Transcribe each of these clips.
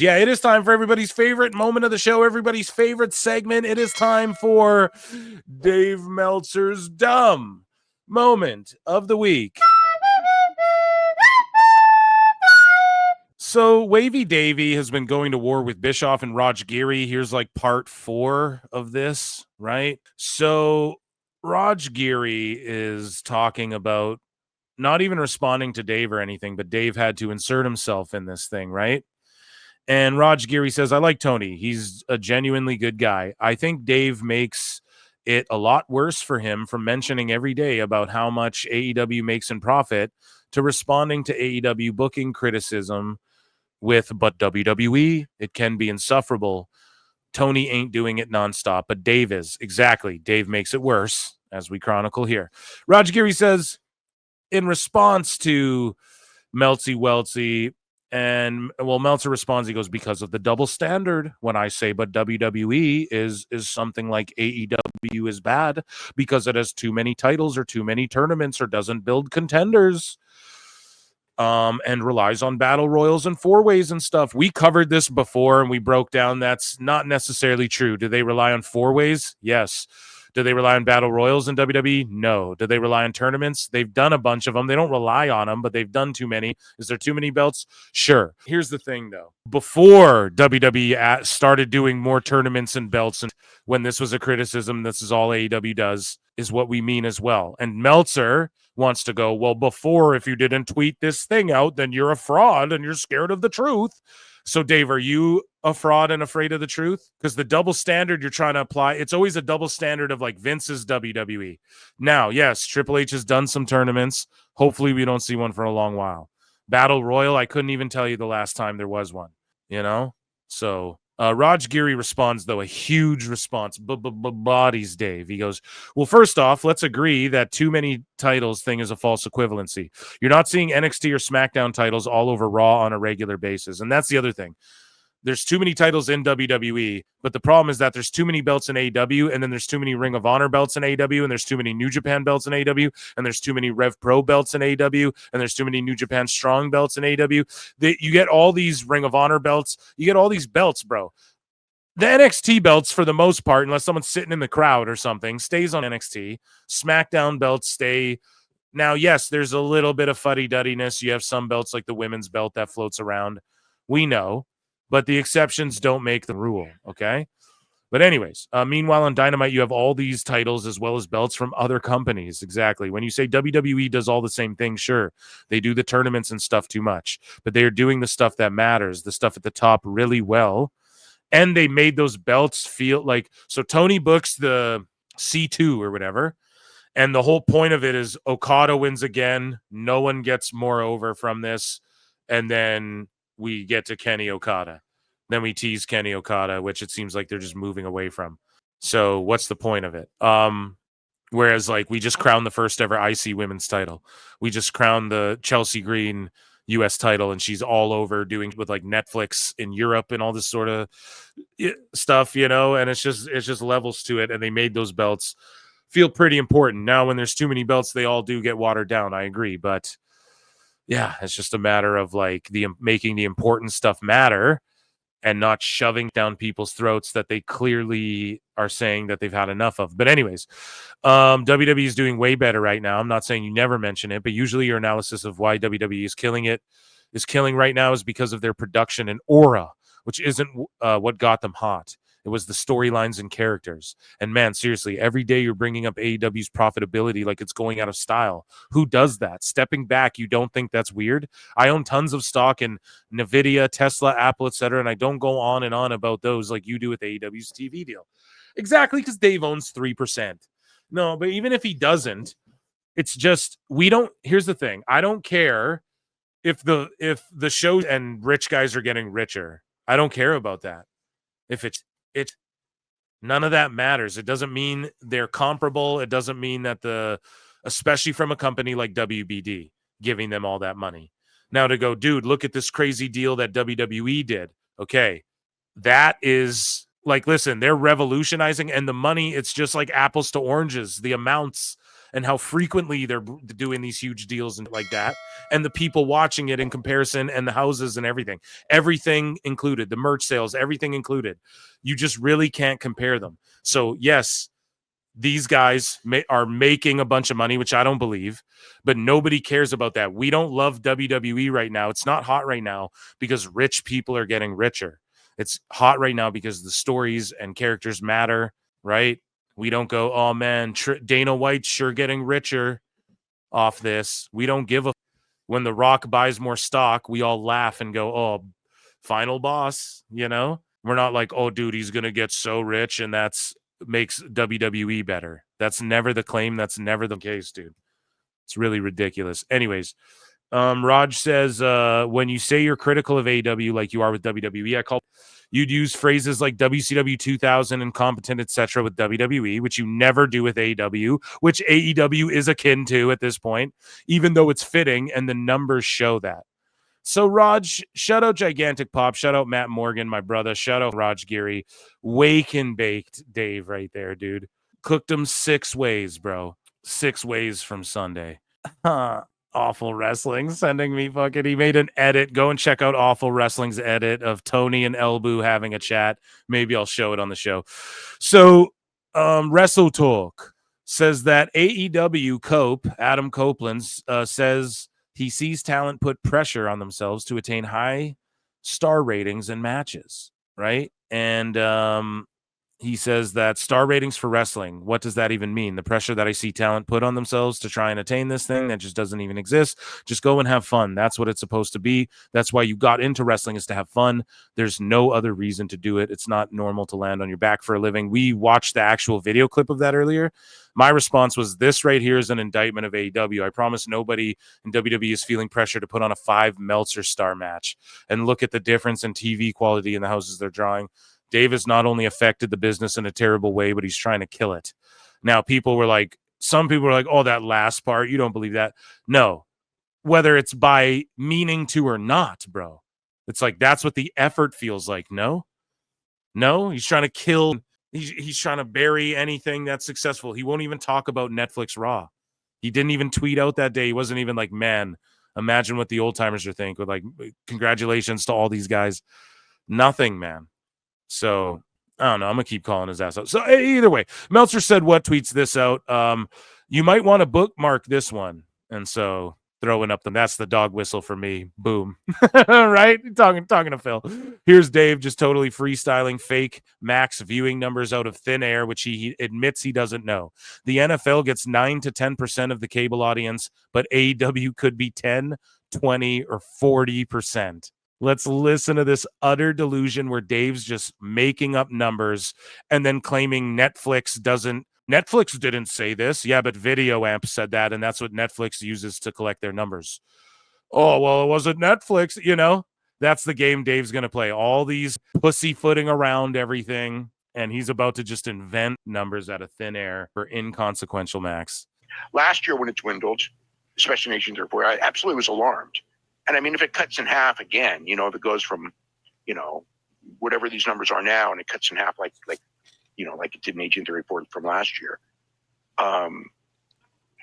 Yeah, it is time for everybody's favorite moment of the show, everybody's favorite segment. It is time for Dave Meltzer's dumb moment of the week. So Wavy Davy has been going to war with Bischoff and Raj Giri. Here's like part 4 of this, right? So Raj Giri is talking about not even responding to Dave or anything, but Dave had to insert himself in this thing, right? And Raj Giri says, I like Tony. He's a genuinely good guy. I think Dave makes it a lot worse for him from mentioning every day about how much AEW makes in profit to responding to AEW booking criticism with, but WWE, it can be insufferable. Tony ain't doing it nonstop, but Dave is. Exactly. Dave makes it worse, as we chronicle here. Raj Giri says, in response to Meltzy Weltsy, and well, Meltzer responds, he goes, because of the double standard. When I say, but WWE is something like AEW is bad because it has too many titles or too many tournaments or doesn't build contenders. And relies on battle royals and 4-ways and stuff. We covered this before and we broke down that's not necessarily true. Do they rely on 4-ways? Yes. Do they rely on battle royals in WWE? No. Do they rely on tournaments? They've done a bunch of them. They don't rely on them, but they've done too many. Is there too many belts? Sure. Here's the thing, though. Before WWE started doing more tournaments and belts, and when this was a criticism, this is all AEW does, is what we mean as well. And Meltzer wants to go, well, before, if you didn't tweet this thing out, then you're a fraud and you're scared of the truth. So, Dave, are you a fraud and afraid of the truth? Because the double standard you're trying to apply, it's always a double standard of like Vince's WWE. Now, yes, Triple H has done some tournaments. Hopefully we don't see one for a long while. Battle Royal, I couldn't even tell you the last time there was one, you know? So Raj Giri responds, though, a huge response. Bodies, Dave. He goes, well, first off, let's agree that too many titles thing is a false equivalency. You're not seeing NXT or SmackDown titles all over Raw on a regular basis. And that's the other thing. There's too many titles in WWE, but the problem is that there's too many belts in AEW, and then there's too many Ring of Honor belts in AEW, and there's too many New Japan belts in AEW, and there's too many Rev Pro belts in AEW, and there's too many New Japan Strong belts in AEW. You get all these Ring of Honor belts. You get all these belts, bro. The NXT belts, for the most part, unless someone's sitting in the crowd or something, stays on NXT. SmackDown belts stay. Now, yes, there's a little bit of fuddy-duddiness. You have some belts like the women's belt that floats around. We know. But the exceptions don't make the rule, okay? But anyways, meanwhile on Dynamite, you have all these titles as well as belts from other companies. Exactly. When you say WWE does all the same thing, sure. They do the tournaments and stuff too much. But they are doing the stuff that matters, the stuff at the top really well. And they made those belts feel like... So Tony books the C2 or whatever. And the whole point of it is Okada wins again. No one gets more over from this. And then we get to Kenny Okada. Then we tease Kenny Okada, which it seems like they're just moving away from. So what's the point of it? Whereas like we just crowned the first ever IC women's title. We just crowned the Chelsea Green US title, and she's all over doing with like Netflix in Europe and all this sort of stuff, you know, and it's just levels to it. And they made those belts feel pretty important. Now, when there's too many belts, they all do get watered down. I agree. But yeah, it's just a matter of like making the important stuff matter and not shoving down people's throats that they clearly are saying that they've had enough of. But anyways, WWE is doing way better right now. I'm not saying you never mention it, but usually your analysis of why WWE is killing right now is because of their production and aura, which isn't what got them hot. It was the storylines and characters. And man, seriously, every day you're bringing up AEW's profitability like it's going out of style. Who does that? Stepping back, you don't think that's weird? I own tons of stock in NVIDIA, Tesla, Apple, etc., and I don't go on and on about those like you do with AEW's TV deal. Exactly, because Dave owns 3%. No, but even if he doesn't, it's just we don't. Here's the thing: I don't care if the show and rich guys are getting richer. I don't care about that. If it's none of that matters. It doesn't mean they're comparable. It doesn't mean that especially from a company like WBD, giving them all that money. Now to go, dude, look at this crazy deal that WWE did. Okay, that is like, listen, they're revolutionizing, and the money, it's just like apples to oranges. The amounts, and how frequently they're doing these huge deals and like that, and the people watching it in comparison, and the houses and everything included, the merch sales, everything included. You just really can't compare them. So yes, these guys are making a bunch of money, which I don't believe, but nobody cares about that. We don't love WWE right now. It's not hot right now because rich people are getting richer. It's hot right now because the stories and characters matter, right? We don't go, oh man, Dana White's sure getting richer off this. We don't give a. When The Rock buys more stock, we all laugh and go, oh, final boss, you know? We're not like, oh, dude, he's going to get so rich and that's makes WWE better. That's never the claim. That's never the case, dude. It's really ridiculous. Anyways, Raj says, when you say you're critical of AEW like you are with WWE, I call you'd use phrases like WCW 2000 incompetent, etc. with WWE, which you never do with AEW, which AEW is akin to at this point, even though it's fitting and the numbers show that. So Raj, shout out Gigantic Pop, shout out Matt Morgan, my brother, shout out Raj Geary, wake and baked Dave right there, dude. Cooked him 6 ways, bro. 6 ways from Sunday. Awful Wrestling sending me fucking, he made an edit. Go and check out Awful Wrestling's edit of Tony and Elbu having a chat. Maybe I'll show it on the show. So Wrestle Talk says that AEW Cope, Adam Copeland, says he sees talent put pressure on themselves to attain high star ratings in matches, right? And he says that star ratings for wrestling, what does that even mean? The pressure that I see talent put on themselves to try and attain this thing that just doesn't even exist. Just go and have fun. That's what it's supposed to be. That's why you got into wrestling, is to have fun. There's no other reason to do it. It's not normal to land on your back for a living. We watched the actual video clip of that earlier. My response was, this right here is an indictment of AEW. I promise nobody in WWE is feeling pressure to put on a 5 Meltzer star match. And look at the difference in TV quality in the houses they're drawing. Dave has not only affected the business in a terrible way, but he's trying to kill it. Now, some people were like, oh, that last part, you don't believe that. No, whether it's by meaning to or not, bro. It's like, that's what the effort feels like. No, he's trying to kill. He's trying to bury anything that's successful. He won't even talk about Netflix Raw. He didn't even tweet out that day. He wasn't even like, man, imagine what the old timers are thinking. With like, congratulations to all these guys. Nothing, man. So I don't know. I'm gonna keep calling his ass out. So either way, Meltzer said, what tweets this out? You might want to bookmark this one. And so throwing up that's the dog whistle for me. Boom. Right? Talking to Phil. Here's Dave just totally freestyling fake max viewing numbers out of thin air, which he admits he doesn't know. The NFL gets 9 to 10% of the cable audience, but AEW could be 10, 20, or 40%. Let's listen to this utter delusion where Dave's just making up numbers and then claiming Netflix didn't say this. Yeah, but Video Amp said that, and that's what Netflix uses to collect their numbers. Oh, well, it wasn't Netflix, That's the game Dave's going to play. All these pussyfooting around everything, and he's about to just invent numbers out of thin air for inconsequential max. Last year when it dwindled, especially Nation 34, I absolutely was alarmed. And I mean, if it cuts in half again, if it goes from, whatever these numbers are now, and it cuts in half like it did in 1834 from last year,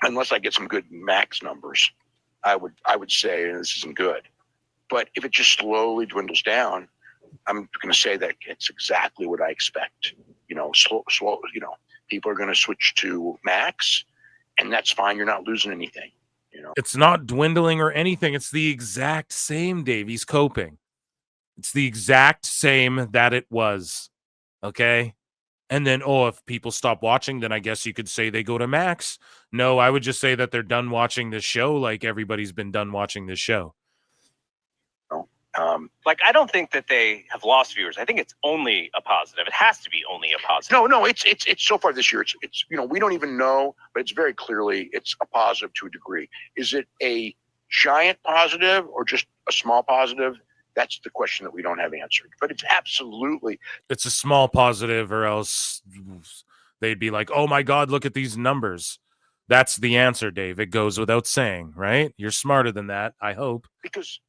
unless I get some good max numbers, I would say this isn't good. But if it just slowly dwindles down, I'm going to say that it's exactly what I expect. Slow. People are going to switch to max, and that's fine. You're not losing anything. It's not dwindling or anything. It's the exact same, Dave. He's coping. It's the exact same that it was. Okay? And then, if people stop watching, then I guess you could say they go to max. No, I would just say that they're done watching this show like everybody's been done watching this show. I don't think that they have lost viewers. I think it's only a positive. It has to be only a positive. No, it's so far this year. It's we don't even know, but it's very clearly it's a positive to a degree. Is it a giant positive or just a small positive? That's the question that we don't have answered. But it's a small positive, or else they'd be like, oh my God, look at these numbers. That's the answer, Dave. It goes without saying, right? You're smarter than that, I hope. Because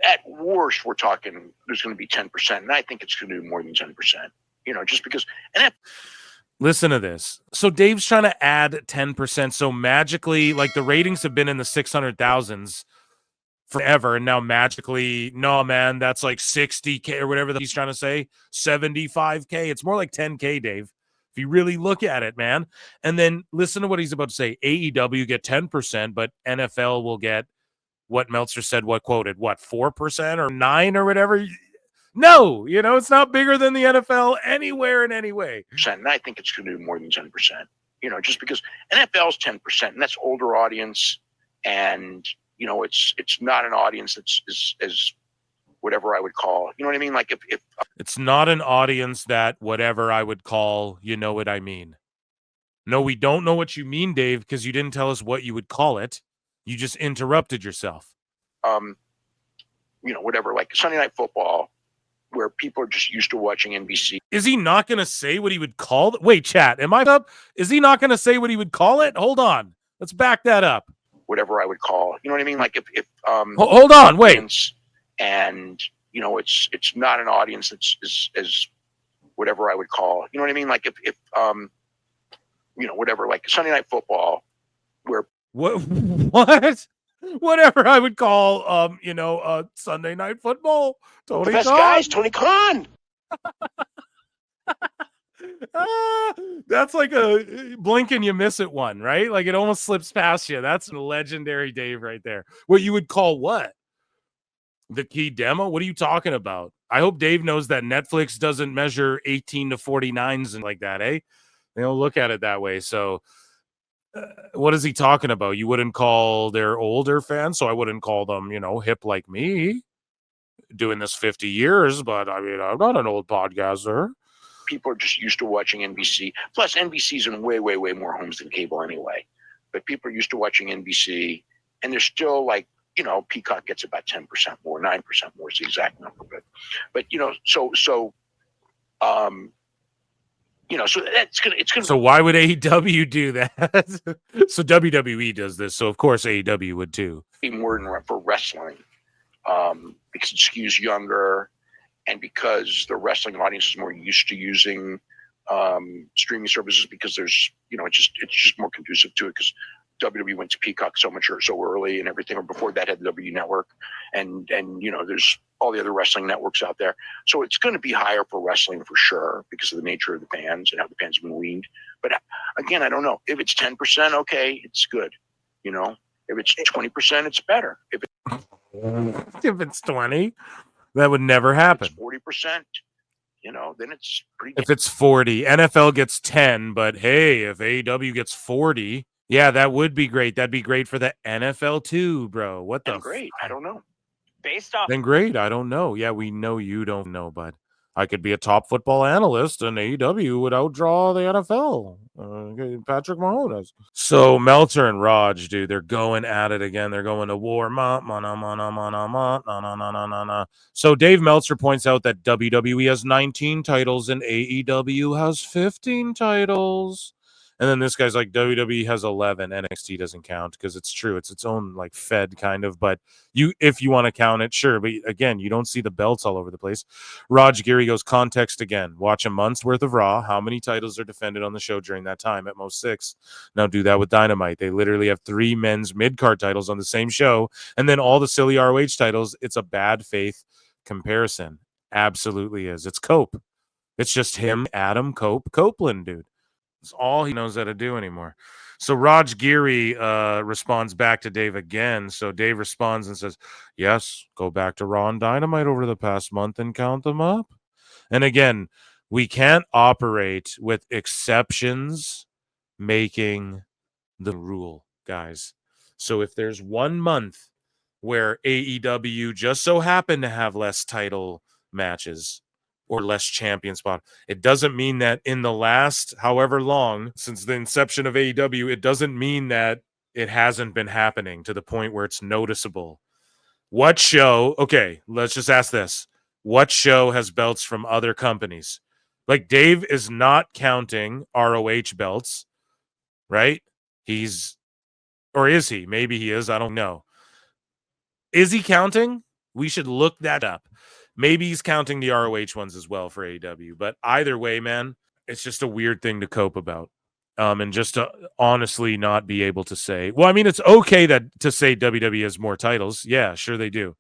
at worst, we're talking there's going to be 10%, and I think it's going to do more than 10%. Just because, and Listen to this. So Dave's trying to add 10%. So magically, like the ratings have been in the 600,000s forever. And now magically, no, man, that's like 60K or whatever he's trying to say. 75K. It's more like 10K, Dave. If you really look at it, man. And then listen to what he's about to say. AEW get 10%, but NFL will get what Meltzer said, what quoted, what, 4% or 9 or whatever? No, it's not bigger than the NFL anywhere in any way. And I think it's going to do more than 10%, just because NFL's 10%, and that's older audience. And, it's not an audience that's as whatever I would call, you know what I mean? Like if it's not an audience that whatever I would call, you know what I mean? No, we don't know what you mean, Dave, because you didn't tell us what you would call it. You just interrupted yourself. Whatever, like Sunday Night Football, where people are just used to watching NBC. Is he not going to say what he would call it? Wait, chat, am I up? Is he not going to say what he would call it? Hold on. Let's back that up. Whatever I would call, you know what I mean? Like if hold on, wait. And, it's not an audience that's as whatever I would call, you know what I mean? Like if whatever, like Sunday Night Football, where what whatever I would call Sunday Night Football. Tony the best Khan. guys, Tony Khan. That's like a blink and you miss it one, right? Like it almost slips past you. That's a legendary Dave right there. What you would call what? The key demo? What are you talking about? I hope Dave knows that Netflix doesn't measure 18 to 49s and like that, eh? They don't look at it that way. So what is he talking about? You wouldn't call their older fans, so I wouldn't call them, hip like me, doing this 50 years, but I mean, I'm not an old podcaster. People are just used to watching NBC. Plus, NBC's in way, way, way more homes than cable anyway. But people are used to watching NBC, and they're still like, Peacock gets about 10% more, 9% more is the exact number. But so it's gonna. So why would AEW do that? So WWE does this, so of course AEW would too. Be more for wrestling, because it skews younger, and because the wrestling audience is more used to using streaming services, because there's it's just more conducive to it, because WWE went to Peacock so early and everything, or before that had the WWE Network, and there's all the other wrestling networks out there. So it's going to be higher for wrestling for sure, because of the nature of the fans and how the fans have been weaned. But again, I don't know. If it's 10%, okay, it's good. If it's 20%, it's better. If it's 20, that would never happen. If it's 40%, then it's pretty. If it's 40, NFL gets 10, but hey, if AEW gets 40, yeah, that would be great. That'd be great for the NFL too, bro. What the? Great. I don't know. Based off. Then great. I don't know. Yeah, we know you don't know, bud. I could be a top football analyst, and AEW would outdraw the NFL. Patrick Mahomes. So Meltzer and Raj, dude, they're going at it again. They're going to war. So Dave Meltzer points out that WWE has 19 titles and AEW has 15 titles. And then this guy's like, WWE has 11. NXT doesn't count because it's true. It's its own like fed kind of. But if you want to count it, sure. But again, you don't see the belts all over the place. Raj Geary goes, context again. Watch a month's worth of Raw. How many titles are defended on the show during that time? At most 6. Now do that with Dynamite. They literally have 3 men's mid-card titles on the same show. And then all the silly ROH titles. It's a bad faith comparison. Absolutely is. It's Cope. It's just him, Adam Copeland, dude. It's all he knows how to do anymore. So Raj Geary responds back to Dave again. So Dave responds and says, yes, go back to Raw and Dynamite over the past month and count them up. And again, we can't operate with exceptions making the rule, guys. So if there's 1 month where AEW just so happened to have less title matches or less champion spot, it doesn't mean that in the last however long since the inception of AEW, it doesn't mean that it hasn't been happening to the point where it's noticeable. What show, okay, let's just ask this. What show has belts from other companies? Like Dave is not counting ROH belts, right? Or is he? Maybe he is. I don't know. Is he counting? We should look that up. Maybe he's counting the ROH ones as well for AEW. But either way, man, it's just a weird thing to cope about. And just to honestly not be able to say, well, I mean, it's okay to say WWE has more titles. Yeah, sure they do.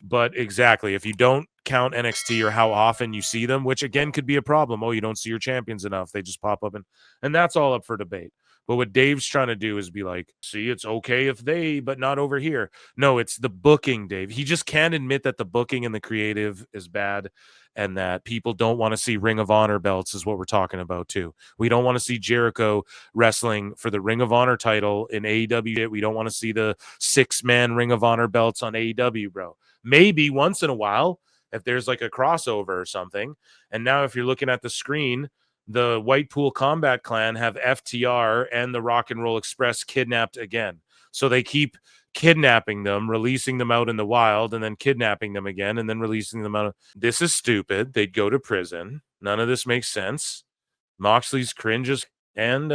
But exactly, if you don't count NXT or how often you see them, which again could be a problem. Oh, you don't see your champions enough. They just pop up and that's all up for debate. But what Dave's trying to do is be like, see, it's okay if they, but not over here. No, it's the booking, Dave. He just can't admit that the booking and the creative is bad and that people don't want to see Ring of Honor belts is what we're talking about too. We don't want to see Jericho wrestling for the Ring of Honor title in AEW. We don't want to see the 6-man Ring of Honor belts on AEW, bro. Maybe once in a while if there's like a crossover or something. And now if you're looking at the screen, the Whitepool Combat Clan have FTR and the Rock and Roll Express kidnapped again. So they keep kidnapping them, releasing them out in the wild, and then kidnapping them again, and then releasing them out. This is stupid. They'd go to prison. None of this makes sense. Moxley's cringes. And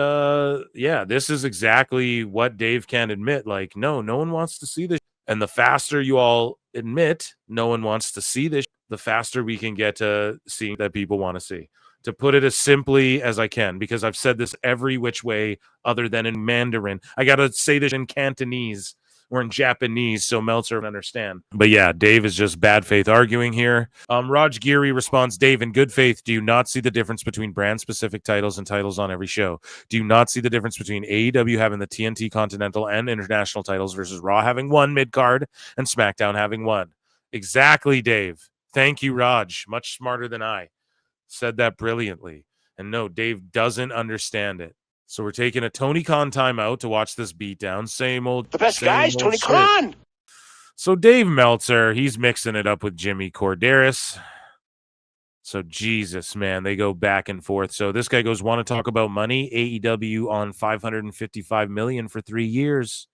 yeah, this is exactly what Dave can't admit. Like, no one wants to see this. And the faster you all admit no one wants to see this, the faster we can get to seeing that people want to see. To put it as simply as I can, because I've said this every which way other than in Mandarin. I got to say this in Cantonese or in Japanese so Meltzer can understand. But yeah, Dave is just bad faith arguing here. Raj Giri responds, Dave, in good faith, do you not see the difference between brand-specific titles and titles on every show? Do you not see the difference between AEW having the TNT Continental and International titles versus Raw having one mid-card and SmackDown having one? Exactly, Dave. Thank you, Raj. Much smarter than I. Said that brilliantly. And no, Dave doesn't understand it. So we're taking a Tony Khan timeout to watch this beatdown. Same old. The best guys, Tony Khan. So Dave Meltzer, he's mixing it up with Jimmy Corderas. So Jesus, man, they go back and forth. So this guy goes, want to talk about money? AEW on $555 million for 3 years.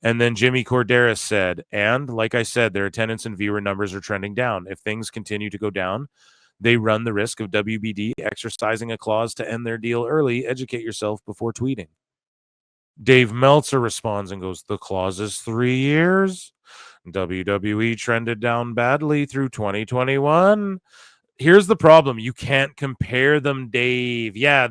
And then Jimmy Corderas said, and like I said, their attendance and viewer numbers are trending down. If things continue to go down, they run the risk of WBD exercising a clause to end their deal early. Educate yourself before tweeting. Dave Meltzer responds and goes, the clause is 3 years. WWE trended down badly through 2021. Here's the problem. You can't compare them, Dave. Yeah,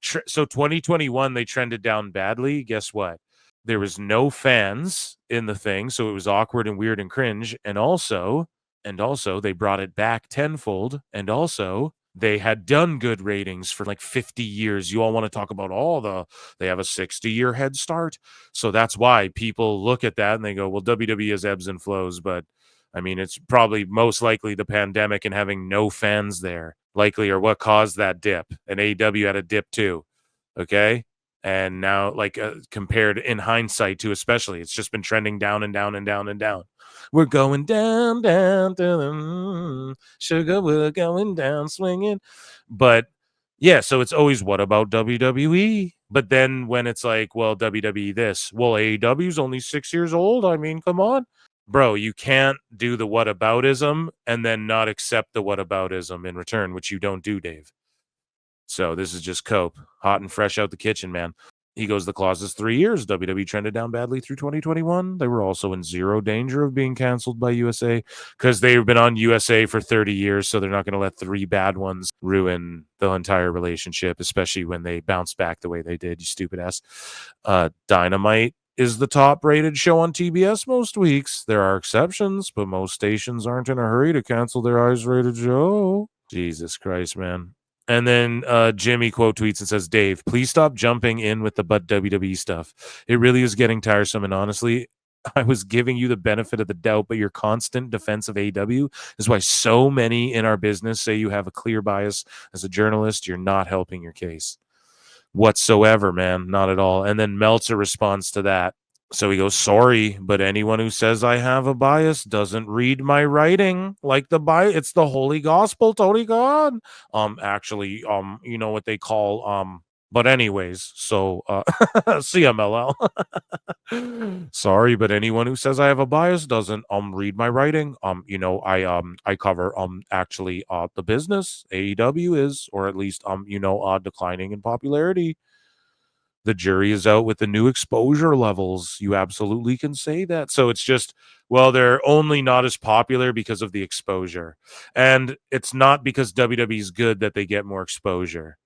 so 2021, they trended down badly. Guess what? There was no fans in the thing, so it was awkward and weird and cringe. And also, they brought it back tenfold. And also, they had done good ratings for like 50 years. You all want to talk about they have a 60-year head start. So that's why people look at that and they go, well, WWE has ebbs and flows. But I mean, it's probably most likely the pandemic and having no fans there likely are what caused that dip. And AEW had a dip too. Okay. And now, like compared in hindsight to especially, it's just been trending down and down and down and down. We're going down, down, down, sugar, we're going down, swinging. But yeah, so it's always, what about WWE? But then when it's like, well, WWE this, well, AEW's only 6 years old. I mean, come on. Bro, you can't do the whataboutism and then not accept the whataboutism in return, which you don't do, Dave. So this is just cope, hot and fresh out the kitchen, man. He goes, the clause is 3 years. WWE trended down badly through 2021. They were also in zero danger of being canceled by USA because they've been on USA for 30 years, so they're not going to let 3 bad ones ruin the entire relationship, especially when they bounce back the way they did, you stupid ass. Dynamite is the top-rated show on TBS most weeks. There are exceptions, but most stations aren't in a hurry to cancel their highest-rated show. Jesus Christ, man. And then Jimmy quote tweets and says, Dave, please stop jumping in with the but WWE stuff. It really is getting tiresome. And honestly, I was giving you the benefit of the doubt, but your constant defense of AEW is why so many in our business say you have a clear bias. As a journalist, you're not helping your case whatsoever, man. Not at all. And then Meltzer responds to that. So he goes, sorry, but anyone who says I have a bias doesn't read my writing. Like it's the holy gospel, Tony God. Actually, you know what they call, but anyways, so, CMLL. Sorry, but anyone who says I have a bias doesn't, read my writing. You know, I cover, actually, the business. AEW is, or at least, declining in popularity. The jury is out with the new exposure levels. You absolutely can say that. So it's just, well, they're only not as popular because of the exposure. And it's not because WWE is good that they get more exposure.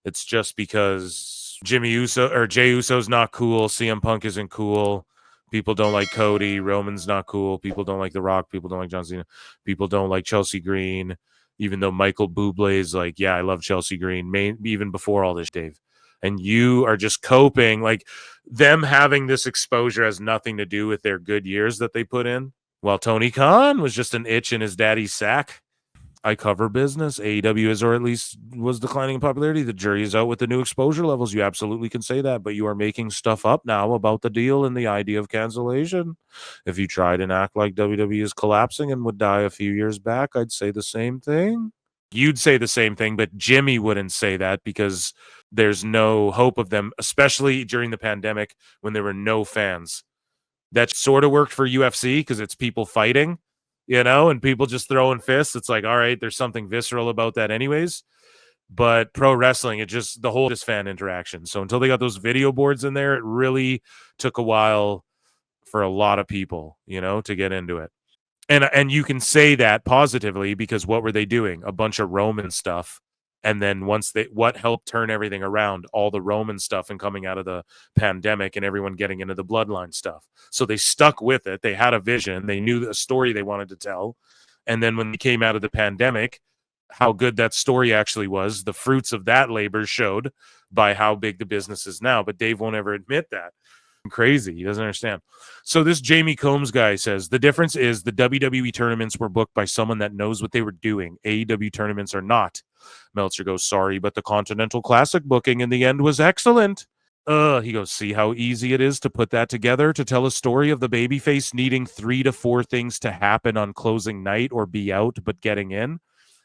It's just because Jey Uso's not cool. CM Punk isn't cool. People don't like Cody. Roman's not cool. People don't like The Rock. People don't like John Cena. People don't like Chelsea Green. Even though Michael Bublé is like, yeah, I love Chelsea Green, even before all this, Dave. And you are just coping. Like, them having this exposure has nothing to do with their good years that they put in. While Tony Khan was just an itch in his daddy's sack. I cover business. AEW is, or at least was, declining in popularity. The jury is out with the new exposure levels. You absolutely can say that, but you are making stuff up now about the deal and the idea of cancellation. If you tried and act like WWE is collapsing and would die a few years back, I'd say the same thing. You'd say the same thing, but Jimmy wouldn't say that because there's no hope of them, especially during the pandemic when there were no fans. That sort of worked for UFC because it's people fighting, and people just throwing fists. It's like, all right, there's something visceral about that anyways. But pro wrestling, it just, the whole is fan interaction. So until they got those video boards in there, it really took a while for a lot of people, to get into it. And you can say that positively because what were they doing? A bunch of Roman stuff. And then what helped turn everything around? All the Roman stuff and coming out of the pandemic and everyone getting into the bloodline stuff. So they stuck with it. They had a vision. They knew the story they wanted to tell. And then when they came out of the pandemic, how good that story actually was, the fruits of that labor showed by how big the business is now. But Dave won't ever admit that. Crazy. He doesn't understand. So this Jamie Combs guy says the difference is the WWE tournaments were booked by someone that knows what they were doing. AEW tournaments are not. Meltzer goes, sorry, but the Continental Classic booking in the end was excellent. He goes, see how easy it is to put that together, to tell a story of the babyface needing 3 to 4 things to happen on closing night or be out but getting in.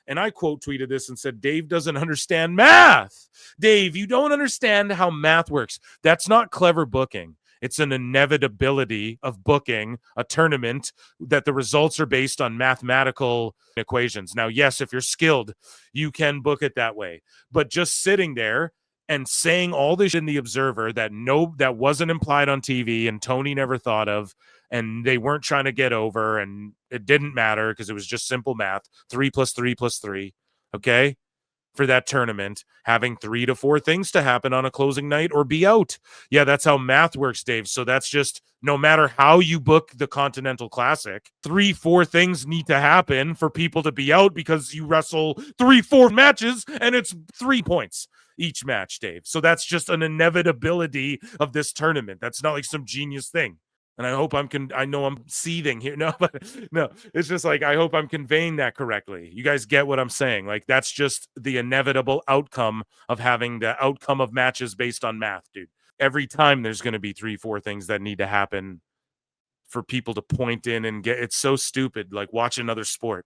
And I quote tweeted this and said, Dave doesn't understand math. Dave, you don't understand how math works. That's not clever booking. It's an inevitability of booking a tournament that the results are based on mathematical equations. Now, yes, if you're skilled, you can book it that way. But just sitting there and saying all this in the Observer that wasn't implied on TV and Tony never thought of, and they weren't trying to get over, and it didn't matter because it was just simple math. 3 + 3 + 3. Okay? For that tournament, having 3 to 4 things to happen on a closing night or be out. Yeah, that's how math works, Dave. So that's just, no matter how you book the Continental Classic, 3-4 things need to happen for people to be out because you wrestle 3-4 matches and it's 3 points each match, Dave. So that's just an inevitability of this tournament. That's not like some genius thing. And I hope I know I'm seething here. No, it's just like, I hope I'm conveying that correctly. You guys get what I'm saying. Like, that's just the inevitable outcome of having the outcome of matches based on math, dude. Every time there's going to be 3-4 things that need to happen for people to point in and get, it's so stupid. Like, watch another sport.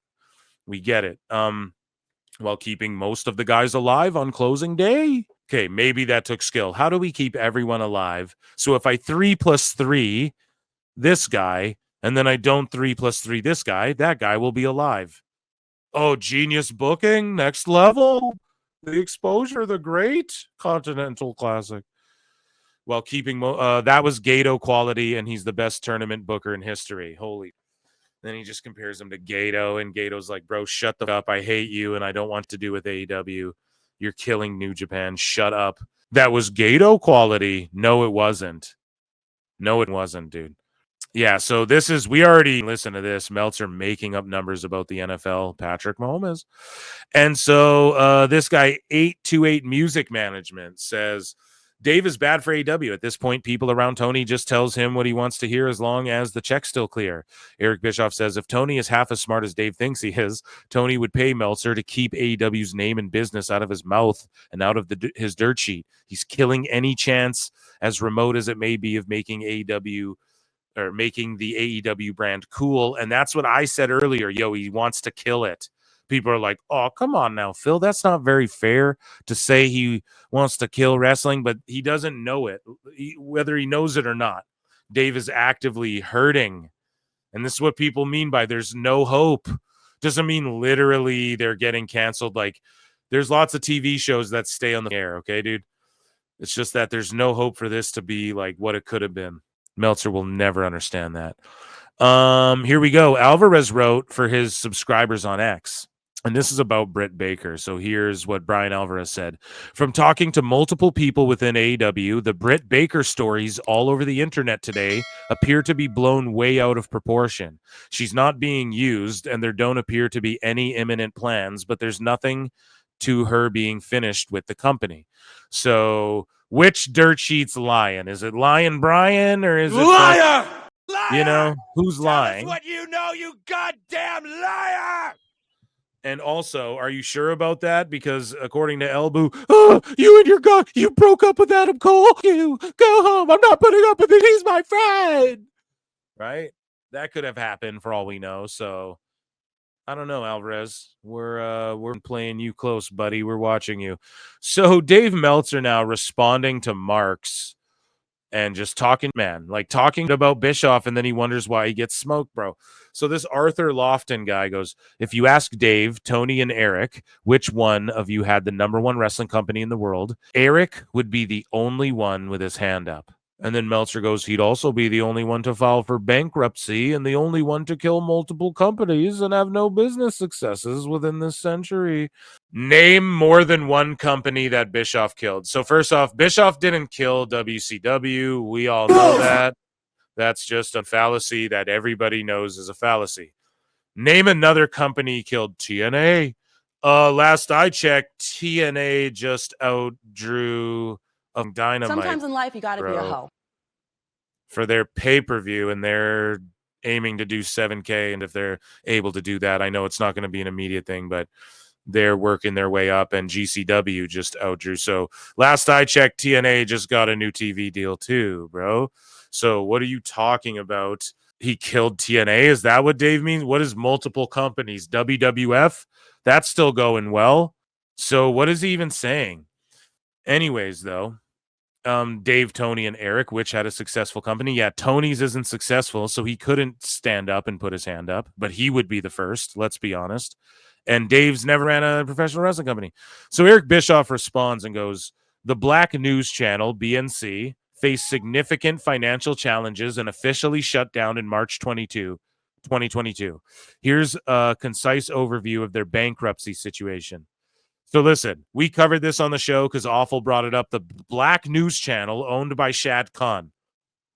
We get it. While keeping most of the guys alive on closing day. Okay, maybe that took skill. How do we keep everyone alive? So if I 3 + 3 this guy, and then I don't 3 + 3 this guy, that guy will be alive. Oh, genius booking, next level. The exposure, the great Continental Classic. While keeping, that was Gato quality, and he's the best tournament booker in history. Holy. Then he just compares him to Gato, and Gato's like, bro, shut the up. I hate you, and I don't want to do with AEW. You're killing New Japan. Shut up. That was Gato quality. No, it wasn't. No, it wasn't, dude. Yeah, so we already listened to this. Meltzer making up numbers about the NFL, Patrick Mahomes. And so this guy, 828 Music Management, says, Dave is bad for AEW. At this point, people around Tony just tells him what he wants to hear as long as the check's still clear. Eric Bischoff says, if Tony is half as smart as Dave thinks he is, Tony would pay Meltzer to keep AEW's name and business out of his mouth and out of his dirt sheet. He's killing any chance, as remote as it may be, of making AEW or making the AEW brand cool. And that's what I said earlier. He wants to kill it. People are like, oh, come on now, Phil. That's not very fair to say he wants to kill wrestling, but he doesn't know it, whether he knows it or not. Dave is actively hurting. And this is what people mean by there's no hope. Doesn't mean literally they're getting canceled. Like, there's lots of TV shows that stay on the air. Okay, dude. It's just that there's no hope for this to be like what it could have been. Meltzer will never understand that. Here we go. Alvarez wrote for his subscribers on X. And this is about Britt Baker. So here's what Brian Alvarez said. From talking to multiple people within AEW, the Britt Baker stories all over the internet today appear to be blown way out of proportion. She's not being used, and there don't appear to be any imminent plans, but there's nothing to her being finished with the company. So which dirt sheet's lying? Is it lying Brian, or is it liar? Liar! You know, who's Tell lying? us what you know, you goddamn liar! And also, are you sure about that? Because according to Elbu, you and your god, you broke up with Adam Cole. You go home. I'm not putting up with it. He's my friend. Right? That could have happened for all we know. So I don't know, Alvarez. We're playing you close, buddy. We're watching you. So Dave Meltzer now responding to Marks and just talking about Bischoff, and then he wonders why he gets smoked, bro. So this Arthur Lofton guy goes, if you ask Dave, Tony, and Eric, which one of you had the #1 wrestling company in the world, Eric would be the only one with his hand up. And then Meltzer goes, he'd also be the only one to file for bankruptcy and the only one to kill multiple companies and have no business successes within this century. Name more than one company that Bischoff killed. So first off, Bischoff didn't kill WCW. We all know that. That's just a fallacy that everybody knows is a fallacy. Name another company he killed. TNA. Last I checked, TNA just outdrew Dynamite. Sometimes in life, you got to be a hoe. For their pay-per-view, and they're aiming to do 7K. And if they're able to do that, I know it's not going to be an immediate thing, but they're working their way up, and GCW just outdrew. So last I checked, TNA just got a new TV deal too, bro. So what are you talking about? He killed TNA? Is that what Dave means? What is multiple companies? WWF? That's still going well. So what is he even saying? Anyways, though, Dave, Tony, and Eric, which had a successful company. Yeah, Tony's isn't successful, so he couldn't stand up and put his hand up, but he would be the first, let's be honest. And Dave's never ran a professional wrestling company. So Eric Bischoff responds and goes, the Black News Channel, BNC, faced significant financial challenges and officially shut down in March 2022. Here's a concise overview of their bankruptcy situation. So listen, we covered this on the show because Awful brought it up. The Black News Channel, owned by Shad Khan,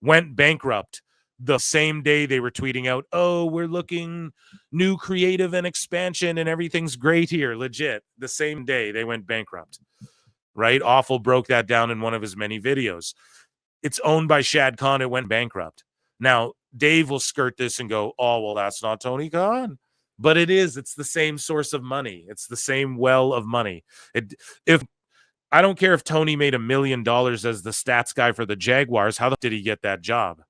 went bankrupt the same day they were tweeting out, oh, we're looking new creative and expansion and everything's great here. Legit. The same day they went bankrupt, right? Awful broke that down in one of his many videos. It's owned by Shad Khan. It went bankrupt. Now, Dave will skirt this and go, oh, well, that's not Tony Khan. But it is. It's the same source of money. It's the same well of money. If I don't care if Tony made $1 million as the stats guy for the Jaguars, how did he get that job?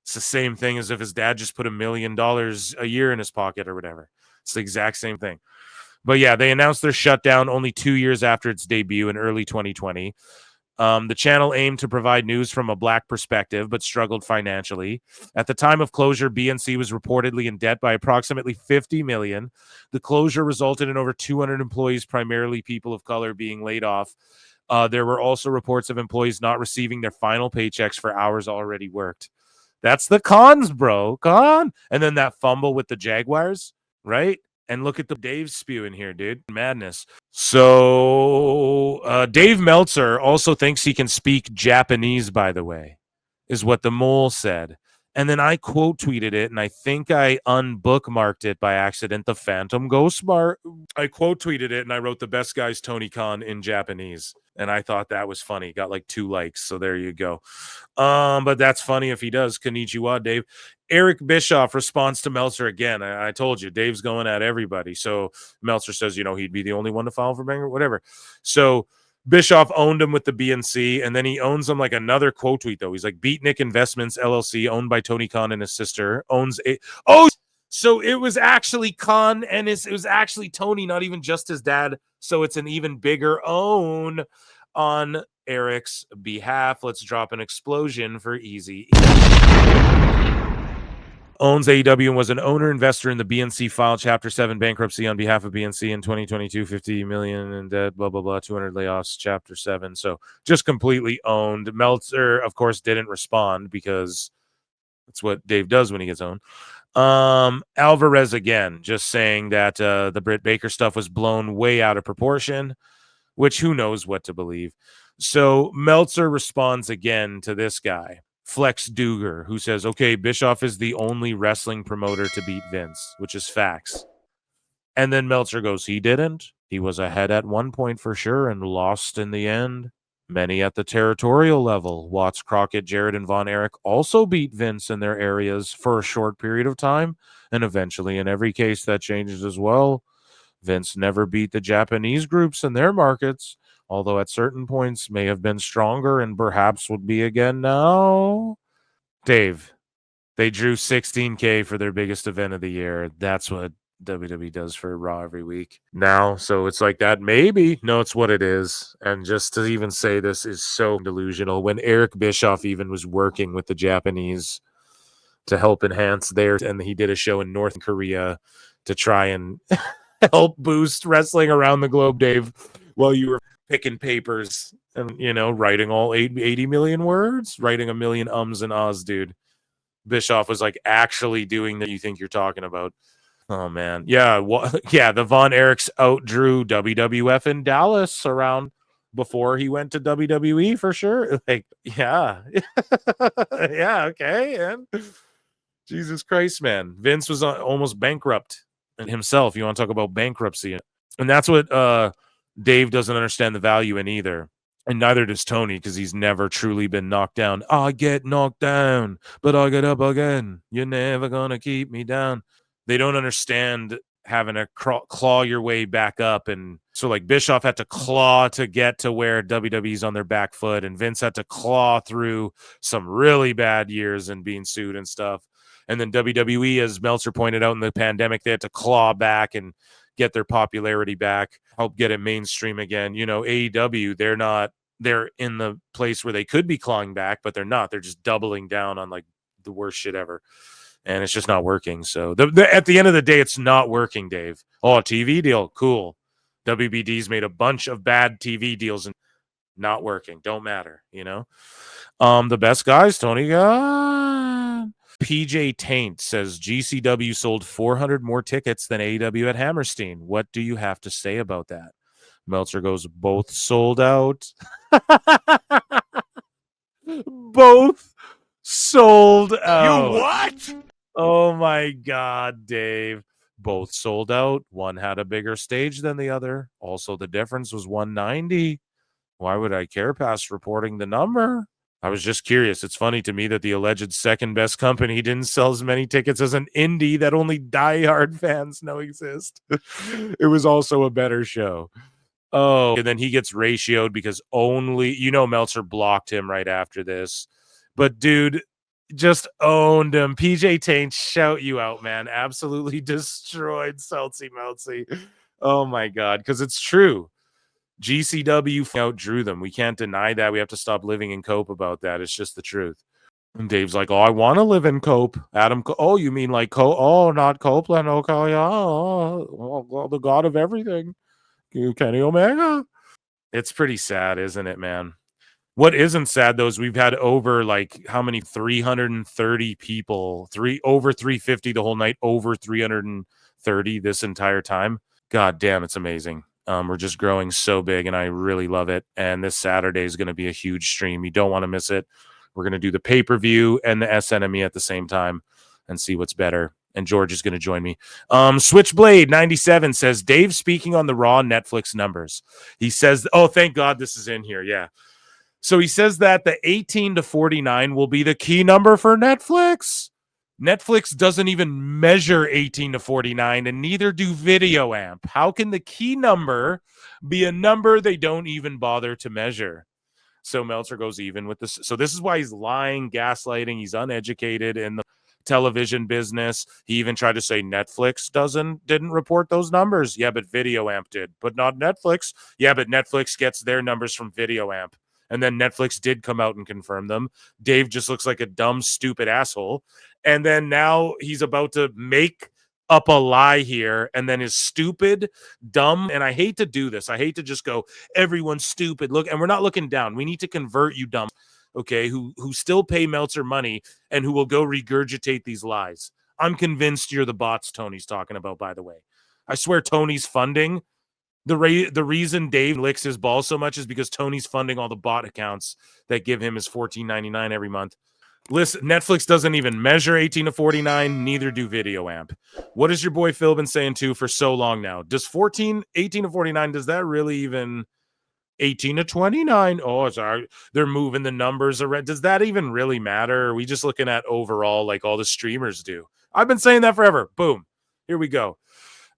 It's the same thing as if his dad just put $1 million a year in his pocket or whatever. It's the exact same thing. But yeah, they announced their shutdown only 2 years after its debut in early 2020. The channel aimed to provide news from a Black perspective, but struggled financially. At the time of closure, BNC was reportedly in debt by approximately $50 million. The closure resulted in over 200 employees, primarily people of color, being laid off. There were also reports of employees not receiving their final paychecks for hours already worked. That's the cons, bro. Con. And then that fumble with the Jaguars, right? And look at the Dave spew in here, dude. Madness. So Dave Meltzer also thinks he can speak Japanese, by the way, is what the mole said. And then I quote tweeted it, and I think I unbookmarked it by accident. The Phantom Ghost Bar. I quote tweeted it, and I wrote the best guy's Tony Khan in Japanese. And I thought that was funny. Got like 2 likes. So there you go. But that's funny if he does. Konnichiwa, Dave. Eric Bischoff responds to Meltzer again. I told you, Dave's going at everybody. So Meltzer says, he'd be the only one to file for bankruptcy, whatever. So Bischoff owned him with the BNC, and then he owns him like another quote tweet, though. He's like, Beatnik Investments, LLC, owned by Tony Khan and his sister, owns a... Oh, so it was actually Khan, and it was actually Tony, not even just his dad. So it's an even bigger own on Eric's behalf. Let's drop an explosion for Easy. Owns AEW and was an owner investor in the BNC, filed Chapter 7 bankruptcy on behalf of BNC in 2022, $50 million in debt, blah, blah, blah, 200 layoffs, Chapter 7. So just completely owned. Meltzer, of course, didn't respond because that's what Dave does when he gets owned. Alvarez again, just saying that the Britt Baker stuff was blown way out of proportion, which who knows what to believe. So Meltzer responds again to this guy, Flex Duger, who says, okay, Bischoff is the only wrestling promoter to beat Vince, which is facts. And then Meltzer goes, he didn't. He was ahead at one point for sure and lost in the end. Many at the territorial level, Watts, Crockett, Jarrett, and Von Erich also beat Vince in their areas for a short period of time, and eventually in every case that changes as well. Vince never beat the Japanese groups in their markets, although at certain points may have been stronger and perhaps would be again now. Dave, they drew 16K for their biggest event of the year. That's what WWE does for Raw every week now. So it's like that. Maybe. No, it's what it is. And just to even say this is so delusional. When Eric Bischoff even was working with the Japanese to help enhance theirs, and he did a show in North Korea to try and help boost wrestling around the globe, Dave, while you were picking papers and, writing all 80 million words, writing a million ums and ahs, dude. Bischoff was like actually doing that you think you're talking about. Oh, man. Yeah. The Von Erichs outdrew WWF in Dallas around before he went to WWE for sure. Like, yeah. Yeah, okay. And Jesus Christ, man. Vince was almost bankrupt himself. You want to talk about bankruptcy. And that's what Dave doesn't understand the value in either. And neither does Tony, because he's never truly been knocked down. I get knocked down, but I get up again. You're never going to keep me down. They don't understand having to claw your way back up. And so like Bischoff had to claw to get to where WWE's on their back foot, and Vince had to claw through some really bad years and being sued and stuff. And then WWE, as Meltzer pointed out in the pandemic, they had to claw back and get their popularity back, help get it mainstream again. AEW, they're in the place where they could be clawing back, but they're not. They're just doubling down on like the worst shit ever. And it's just not working. So at the end of the day, it's not working, Dave. Oh, a TV deal. Cool. WBD's made a bunch of bad TV deals and not working. Don't matter, The best guys, Tony God. PJ Taint says GCW sold 400 more tickets than AEW at Hammerstein. What do you have to say about that? Meltzer goes, both sold out. Both sold out. You what? Oh my God, Dave. Both sold out. One had a bigger stage than the other. Also, the difference was 190. Why would I care past reporting the number? I was just curious. It's funny to me that the alleged second best company didn't sell as many tickets as an indie that only diehard fans know exist. It was also a better show. Oh, and then he gets ratioed because Meltzer blocked him right after this. But dude, just owned him. PJ Taint, shout you out, man. Absolutely destroyed Seltzy Meltzy. Oh my God, because it's true. GCW outdrew them. We can't deny that. We have to stop living in cope about that. It's just the truth. And Dave's like, oh, I want to live in cope. Adam, oh, you mean like cope? Oh, not Copeland. Okay, yeah. Oh, the god of everything. Kenny Omega. It's pretty sad, isn't it, man? What isn't sad, though, is we've had over, 330 people, over 350 the whole night, over 330 this entire time. God damn, it's amazing. We're just growing so big, and I really love it. And this Saturday is going to be a huge stream. You don't want to miss it. We're going to do the pay-per-view and the SNME at the same time and see what's better. And George is going to join me. Switchblade 97 says, Dave speaking on the Raw Netflix numbers. He says, oh, thank God this is in here. Yeah. So he says that the 18 to 49 will be the key number for Netflix. Netflix doesn't even measure 18 to 49, and neither do Video Amp. How can the key number be a number they don't even bother to measure? So Meltzer goes even with this. So this is why he's lying, gaslighting. He's uneducated in the television business. He even tried to say Netflix didn't report those numbers. Yeah, but Video Amp did, but not Netflix. Yeah, but Netflix gets their numbers from Video Amp. And then Netflix did come out and confirm them. Dave just looks like a dumb, stupid asshole. And then now he's about to make up a lie here, and then is stupid, dumb. And I hate to do this. I hate to just go, everyone's stupid. Look, and we're not looking down. We need to convert you dumb, okay, who still pay Meltzer money and who will go regurgitate these lies. I'm convinced you're the bots Tony's talking about, by the way. I swear Tony's funding. The reason Dave licks his balls so much is because Tony's funding all the bot accounts that give him his $14.99 every month. Listen, Netflix doesn't even measure 18 to 49, neither do Video Amp. What has your boy Phil been saying too for so long now? Does 18 to 49, does that really even 18 to 29? Oh, sorry, they're moving the numbers around. Does that even really matter? Are we just looking at overall like all the streamers do? I've been saying that forever. Boom. Here we go.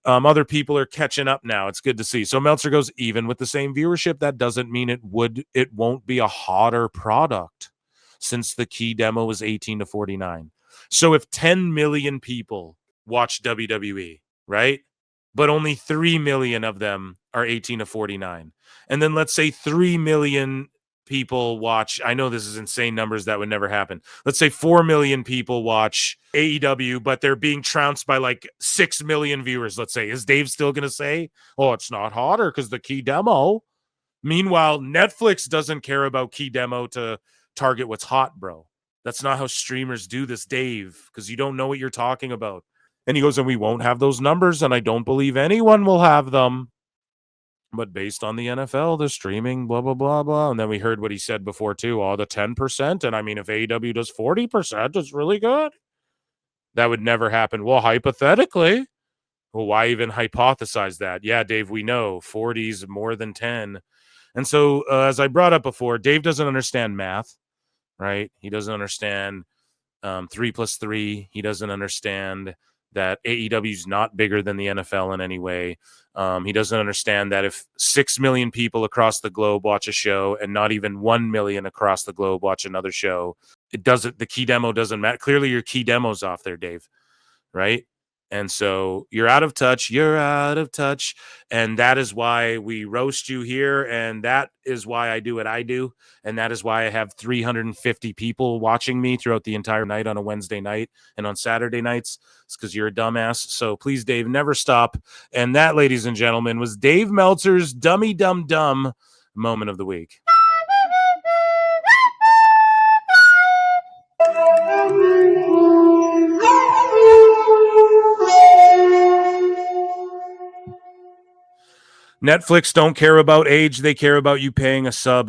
Other people are catching up now. It's good to see. So Meltzer goes, even with the same viewership, that doesn't mean it won't be a hotter product, since the key demo is 18 to 49. So if 10 million people watch WWE, right? But only 3 million of them are 18 to 49. And then let's say 3 million people watch, I know this is insane numbers, that would never happen. Let's say 4 million people watch AEW, but they're being trounced by like 6 million viewers, let's say. Is Dave still going to say, oh, it's not hotter because the key demo? Meanwhile, Netflix doesn't care about key demo to target what's hot, bro. That's not how streamers do this, Dave, because you don't know what you're talking about. And he goes, and we won't have those numbers, and I don't believe anyone will have them. But based on the NFL, the streaming, blah, blah, blah, blah. And then we heard what he said before, too, all the 10%. And I mean, if AEW does 40%, it's really good. That would never happen. Well, hypothetically, well, why even hypothesize that? Yeah, Dave, we know 40 is more than 10. And so, as I brought up before, Dave doesn't understand math, right? He doesn't understand 3 plus 3. He doesn't understand that AEW is not bigger than the NFL in any way. He doesn't understand that if 6 million people across the globe watch a show and not even 1 million across the globe watch another show, the key demo doesn't matter. Clearly your key demo's off there, Dave, right? And so you're out of touch. And that is why we roast you here. And that is why I do what I do. And that is why I have 350 people watching me throughout the entire night on a Wednesday night and on Saturday nights. It's because you're a dumbass. So please, Dave, never stop. And that, ladies and gentlemen, was Dave Meltzer's Dummy Dumb Dumb moment of the week. Netflix don't care about age. They care about you paying a sub.